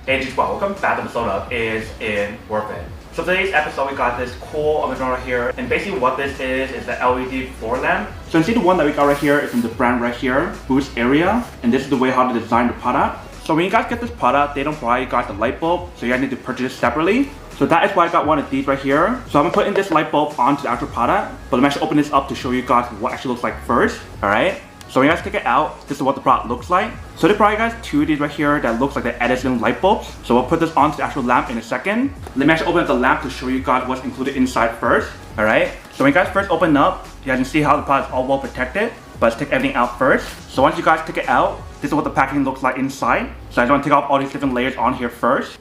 Hey G12, welcome back to the episode of Is It Worth It? So today's episode we got this cool original right here, and basically what this is the LED floor lamp. So you see the one that we got right here is from the brand right here, BoostArea, and this is the way how to design the product. So when you guys get this product, they don't provide you guys the light bulb, so you guys need to purchase it separately. So that is why I got one of these right here. So I'm gonna put in this light bulb onto the actual product, but let me actually open this up to show you guys what it actually looks like first. Alright, so when you guys take it out, this is what the product looks like. So they provide you guys two of these right here that looks like the Edison light bulbs. So we'll put this onto the actual lamp in a second. Let me actually open up the lamp to show you guys what's included inside first. Alright, so when you guys first open up, you guys can see how the product is all well protected. But let's take everything out first. So once you guys take it out, this is what the packaging looks like inside. So I just want to take off all these different layers on here first.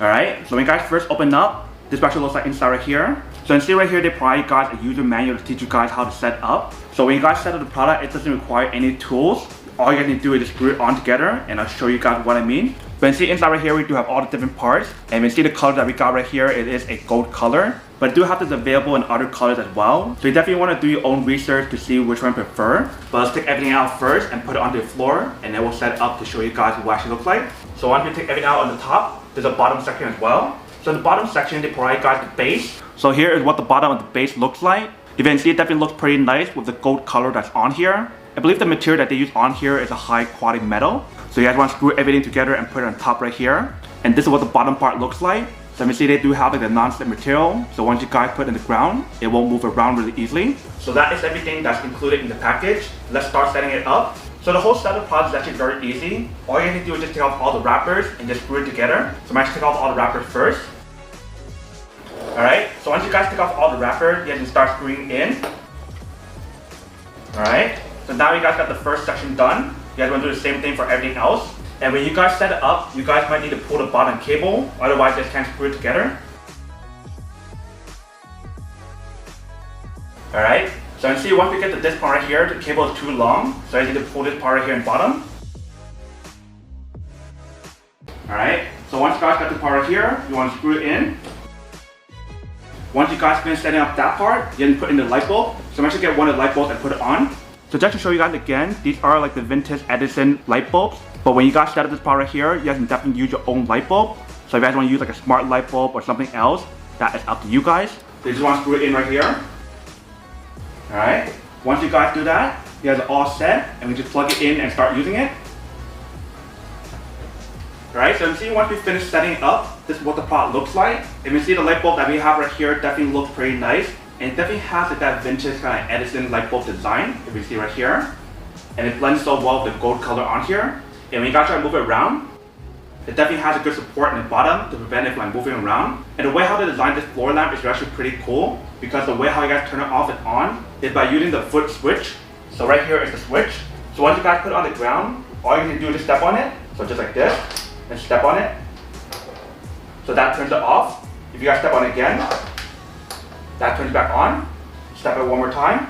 Alright, so when you guys first open up, this actually looks like inside right here. So you can see right here, they provide you guys a user manual to teach you guys how to set up. So when you guys set up the product, it doesn't require any tools. All you guys need to do is just screw it on together, and I'll show you guys what I mean. But you see inside right here, we do have all the different parts. And you see the color that we got right here, it is a gold color. But I do have this available in other colors as well. So you definitely want to do your own research to see which one you prefer. But let's take everything out first and put it onto the floor, and then we'll set it up to show you guys what it actually looks like. So once you take everything out on the top, there's a bottom section as well. So in the bottom section, they provide you guys the base. So here is what the bottom of the base looks like. You can see it definitely looks pretty nice with the gold color that's on here. I believe the material that they use on here is a high quality metal. So you guys want to screw everything together and put it on top right here. And this is what the bottom part looks like. So you see they do have like the non-slip material. So once you guys put it in the ground, it won't move around really easily. So that is everything that's included in the package. Let's start setting it up. So the whole setup process is actually very easy. All you need to do is just take off all the wrappers and just screw it together. So I'm actually take off all the wrappers first. Alright, so once you guys take off all the wrappers, you guys can start screwing in. Alright, so now you guys got the first section done. You guys want to do the same thing for everything else. And when you guys set it up, you guys might need to pull the bottom cable, otherwise you just can't screw it together. Alright, so you see once we get to this part right here, the cable is too long, so you need to pull this part right here in bottom. Alright, so once you guys got the part right here, you want to screw it in. Once you guys finish setting up that part, you can put in the light bulb. So I'm actually get one of the light bulbs and put it on. So just to show you guys again, these are like the vintage Edison light bulbs. But when you guys set up this part right here, you guys can definitely use your own light bulb. So if you guys want to use like a smart light bulb or something else, that is up to you guys. So you just want to screw it in right here. Alright, once you guys do that, you guys are all set, and we just plug it in and start using it. Alright, so you see once we finish setting it up, this is what the product looks like. And you see the light bulb that we have right here definitely looks pretty nice. And it definitely has like that vintage kind of Edison light bulb design, if you see right here. And it blends so well with the gold color on here. And when you guys try to move it around, it definitely has a good support in the bottom to prevent it from moving around. And the way how they designed this floor lamp is actually pretty cool, because the way how you guys turn it off and on is by using the foot switch. So right here is the switch. So once you guys put it on the ground, all you need to do is just step on it. So just like this, and step on it. So that turns it off. If you guys step on it again, that turns it back on. Step it one more time,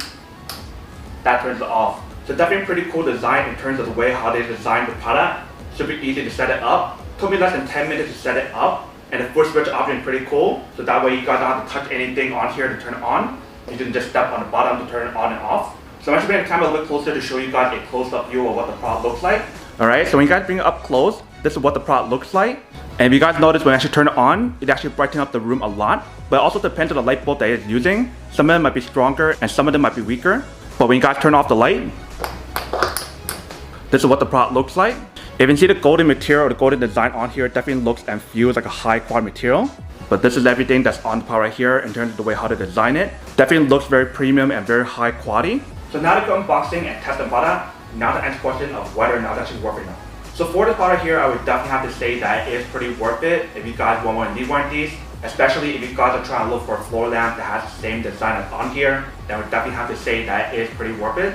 that turns it off. So definitely pretty cool design in terms of the way how they designed the product. Super easy to set it up. Took me less than 10 minutes to set it up. And the foot switch option is pretty cool. So that way you guys don't have to touch anything on here to turn it on. You can just step on the bottom to turn it on and off. So I'm actually bringing the camera a little bit closer to show you guys a close-up view of what the product looks like. Alright, so when you guys bring it up close, this is what the product looks like. And if you guys notice when I actually turn it on, it actually brightens up the room a lot. But it also depends on the light bulb that it's using. Some of them might be stronger and some of them might be weaker. But when you guys turn off the light, this is what the product looks like. If you can see the golden material, the golden design on here, it definitely looks and feels like a high quality material. But this is everything that's on the part right here in terms of the way how to design it. Definitely looks very premium and very high quality. So now that we're unboxing and test the product, now to answer the question of whether or not it's actually worth it now. So for this product here, I would definitely have to say that it is pretty worth it if you guys want one of these. Especially if you guys are trying to look for a floor lamp that has the same design as on here, then I would definitely have to say that it is pretty worth it.